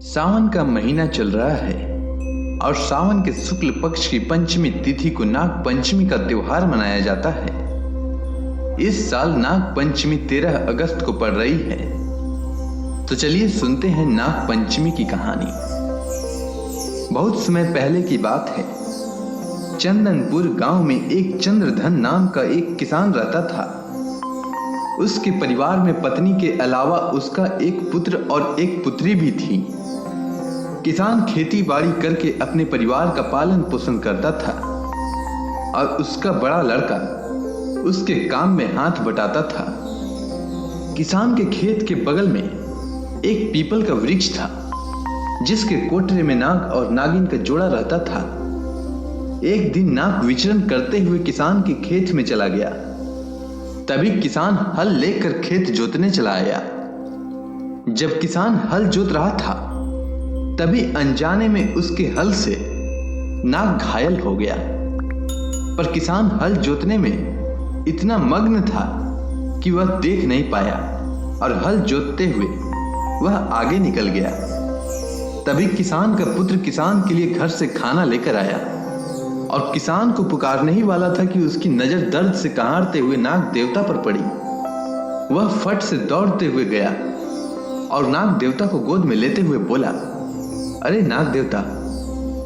सावन का महीना चल रहा है और सावन के शुक्ल पक्ष की पंचमी तिथि को नाग पंचमी का त्योहार मनाया जाता है। इस साल नाग पंचमी 13 अगस्त को पड़ रही है। तो चलिए सुनते हैं नाग पंचमी की कहानी। बहुत समय पहले की बात है। चंदनपुर गांव में एक चंद्रधन नाम का एक किसान रहता था। उसके परिवार में पत्नी के अलावा उसका एक पुत्र और एक पुत्री भी थी। किसान खेती बाड़ी करके अपने परिवार का पालन पोषण करता था और उसका बड़ा लड़का उसके काम में हाथ बटाता था। किसान के खेत के बगल में एक पीपल का वृक्ष था जिसके कोठरे में नाग और नागिन का जोड़ा रहता था। एक दिन नाग विचरण करते हुए किसान के खेत में चला गया। तभी किसान हल लेकर खेत जोतने चला आया। जब किसान हल जोत रहा था तभी अनजाने में उसके हल से नाग घायल हो गया। पर किसान हल जोतने में इतना मग्न था कि वह देख नहीं पाया और हल जोतते हुए वह आगे निकल गया। तभी किसान का पुत्र किसान के लिए घर से खाना लेकर आया और किसान को पुकारने ही वाला था कि उसकी नजर दर्द से कहारते हुए नाग देवता पर पड़ी। वह फट से दौड़ते हुए गया और नाग देवता को गोद में लेते हुए बोला, अरे नाग देवता,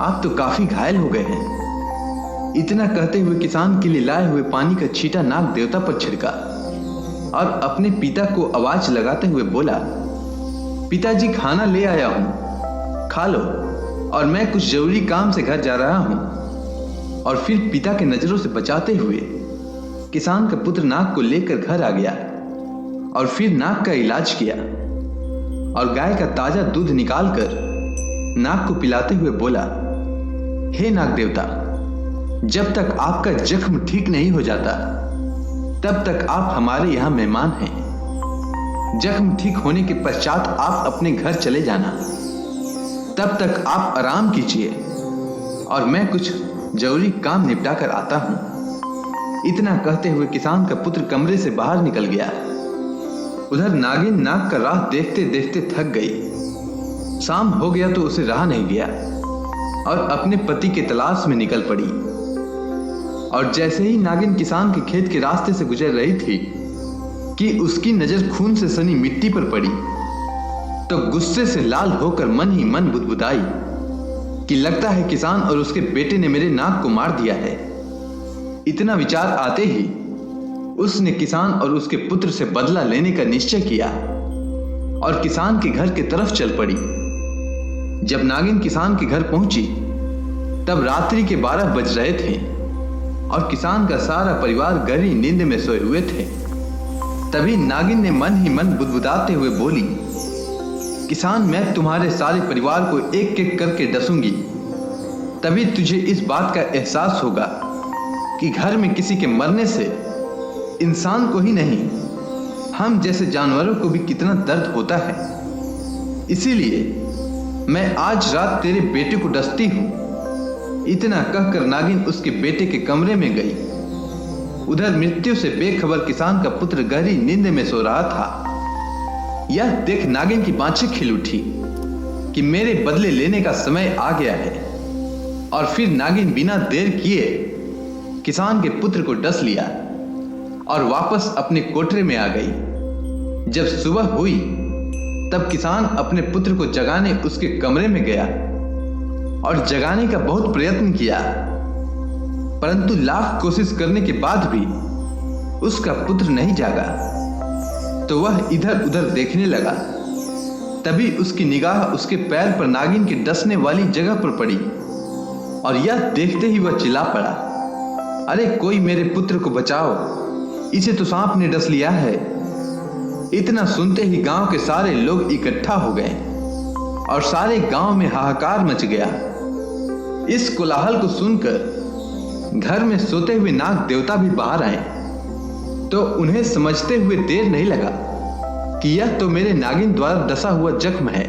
आप तो काफी घायल हो गए हैं। इतना कहते हुए किसान के लिए लाए हुए पानी का छींटा नाग देवता पर छिड़का और अपने पिता को आवाज लगाते हुए बोला, पिताजी खाना ले आया हूं, खा लो और मैं कुछ जरूरी काम से घर जा रहा हूं। और फिर पिता के नजरों से बचाते हुए किसान का पुत्र नाग को लेकर घर आ गया और फिर नाग का इलाज किया और गाय का ताजा दूध निकालकर नाग को पिलाते हुए बोला, हे नाग देवता, जब तक आपका जख्म ठीक नहीं हो जाता तब तक आप हमारे यहां मेहमान हैं। जख्म ठीक होने के पश्चात आप अपने घर चले जाना। तब तक आप आराम कीजिए और मैं कुछ जरूरी काम निपटा कर आता हूं। इतना कहते हुए किसान का पुत्र कमरे से बाहर निकल गया। उधर नागिन नाग का राह देखते देखते थक गई। शाम हो गया तो उसे रहा नहीं गया और अपने पति के तलाश में निकल पड़ी। और जैसे ही नागिन किसान के खेत के रास्ते से गुजर रही थी कि उसकी नजर खून से सनी मिट्टी पर पड़ी तो गुस्से से लाल होकर मन ही मन बुदबुदाई कि लगता है किसान और उसके बेटे ने मेरे नाग को मार दिया है। इतना विचार आते ही उसने किसान और उसके पुत्र से बदला लेने का निश्चय किया और किसान के घर की तरफ चल पड़ी। जब नागिन किसान के घर पहुंची तब रात्रि के 12 बज रहे थे और किसान का सारा परिवार गहरी नींद में सोए हुए थे। तभी नागिन ने मन ही मन बुदबुदाते हुए बोली, किसान, मैं तुम्हारे सारे परिवार को एक एक करके डसूंगी। तभी तुझे इस बात का एहसास होगा कि घर में किसी के मरने से इंसान को ही नहीं, हम जैसे जानवरों को भी कितना दर्द होता है। इसीलिए मैं आज रात तेरे बेटे को डसती हूं। इतना कहकर नागिन उसके बेटे के कमरे में गई। उधर मृत्यु से बेखबर किसान का पुत्र गहरी नींद में सो रहा था। यह देख नागिन की बाँछें खिल उठी कि मेरे बदले लेने का समय आ गया है। और फिर नागिन बिना देर किए किसान के पुत्र को डस लिया और वापस अपने कोठरे में आ गई। जब सुबह हुई तब किसान अपने पुत्र को जगाने उसके कमरे में गया और जगाने का बहुत प्रयत्न किया, परंतु लाख कोशिश करने के बाद भी उसका पुत्र नहीं जागा। तो वह इधर उधर देखने लगा। तभी उसकी निगाह उसके पैर पर नागिन के डसने वाली जगह पर पड़ी और यह देखते ही वह चिल्ला पड़ा, अरे कोई मेरे पुत्र को बचाओ, इसे तो सांप ने डस लिया है। इतना सुनते ही गांव के सारे लोग इकट्ठा हो गए और सारे गांव में हाहाकार मच गया। इस कोलाहल को सुनकर घर में सोते हुए नाग देवता भी बाहर आए तो उन्हें समझते हुए देर नहीं लगा कि यह तो मेरे नागिन द्वारा डसा हुआ जख्म है।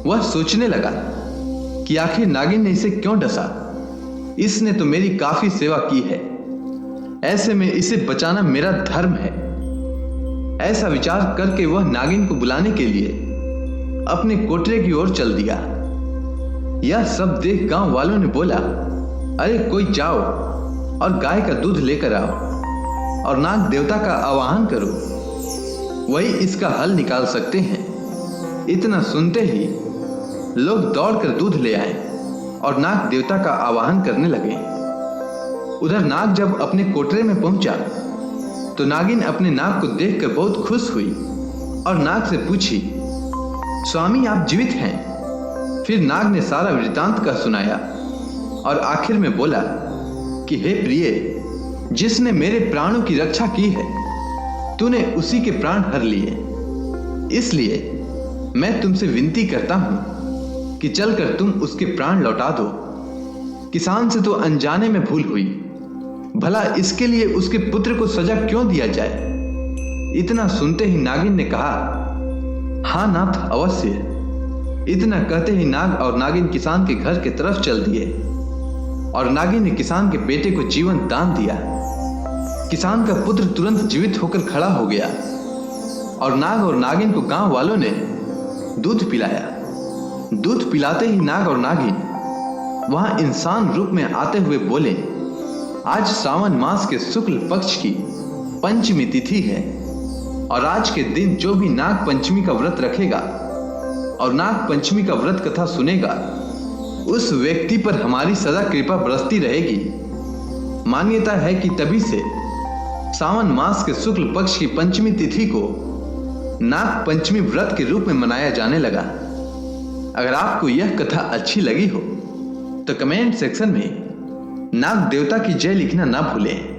वह सोचने लगा कि आखिर नागिन ने इसे क्यों डसा। इसने तो मेरी काफी सेवा की है, ऐसे में इसे बचाना मेरा धर्म है। ऐसा विचार करके वह नागिन को बुलाने के लिए अपने कोठरे की ओर चल दिया। यह सब देख गांव वालों ने बोला, अरे कोई जाओ और गाय का दूध लेकर आओ और नाग देवता का आवाहन करो, वही इसका हल निकाल सकते हैं। इतना सुनते ही लोग दौड़कर दूध ले आए और नाग देवता का आवाहन करने लगे। उधर नाग जब अपने कोठरे में पहुंचा तो नागिन अपने नाग को देखकर बहुत खुश हुई और नाग से पूछी, स्वामी आप जीवित हैं? फिर नाग ने सारा वृत्तांत का सुनाया और आखिर में बोला कि हे प्रिय, जिसने मेरे प्राणों की रक्षा की है, तूने उसी के प्राण हर लिए। इसलिए मैं तुमसे विनती करता हूं कि चलकर तुम उसके प्राण लौटा दो। किसान से तो अनजाने में भूल हुई, भला इसके लिए उसके पुत्र को सजा क्यों दिया जाए? इतना सुनते ही नागिन ने कहा, हाँ नाथ, अवश्य। इतना कहते ही नाग और नागिन किसान के घर की तरफ चल दिए और नागिन ने किसान के बेटे को जीवन दान दिया। किसान का पुत्र तुरंत जीवित होकर खड़ा हो गया और नाग और नागिन को गांव वालों ने दूध पिलाया। दूध पिलाते ही नाग और नागिन वहां इंसान रूप में आते हुए बोले, आज सावन मास के शुक्ल पक्ष की पंचमी तिथि है और आज के दिन जो भी नाग पंचमी का व्रत रखेगा और नाग पंचमी का व्रत कथा सुनेगा, उस व्यक्ति पर हमारी सदा कृपा बरसती रहेगी। मान्यता है कि तभी से सावन मास के शुक्ल पक्ष की पंचमी तिथि को नाग पंचमी व्रत के रूप में मनाया जाने लगा। अगर आपको यह कथा अच्छी लगी हो तो कमेंट सेक्शन में नाग देवता की जय लिखना ना भूलें।